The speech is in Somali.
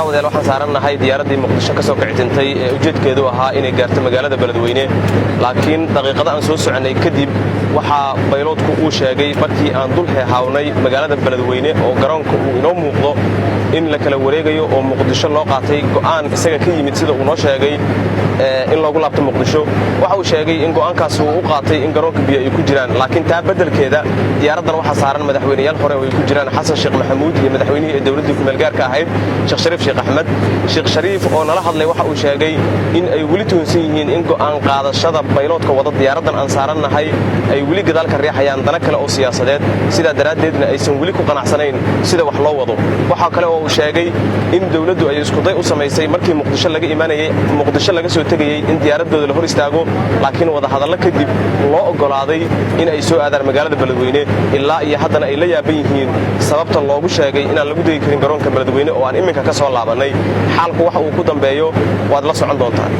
daawadeel waxaan saarannahay diyaaradii muqdisho ka soo kicitintay ee ujeedkeedu ahaa inay gaarto magaalada beledweyne laakiin daqiiqada aan soo soconay kadib waxaa bayloodku uu sheegay markii aan dul heehaawnay magaalada beledweyne oo garoonka uu inoo muuqdo in la kala wareegayo oo muqdisho loo qaatay go'aan isaga ka yimid sida uu noo sheegay in loogu laabto muqdisho waxa uu sheegay in go'aankaas uu u qaatay in garoonka biyo ay ku jiraan laakiin taa beddelkeeda diyaaraddan waxaa saaran madaxweynayaal hore oo ay ku jiraan xasan sheekh maxamuud iyo madaxweynihii ee dowladdii ku-meelgaarka ahayd sheekh shariif sheekh axmed sheekh shariif oo nala hadlay waxa uu sheegay in ay weli tuhunsan yihiin in go'aan qaadashada bayloodka wada diyaaraddan aan saarannahay ay weli gadaal ka riixayaan dana kale oo siyaasadeed sidaa daraaddeedna aysan weli ku qanacsanayn sida wax loo wado waxaa kale oo uu sheegay in dowladdu ay iskuday u samaysay markii muqdisho laga imaanayay muqdisho laga soo tegayey in diyaaradooda la hor istaago laakiin wadahadallo kadib loo oggolaaday in ay soo aadaan magaalada beledweyne ilaa iyo haddana ay la yaaban yihiin sababta loogu sheegay inaan lagu degi karin garoonka beledweyne oo aan iminka ka soo laabannay xaalku waxa uu ku dambeeyo waad la socon doontaan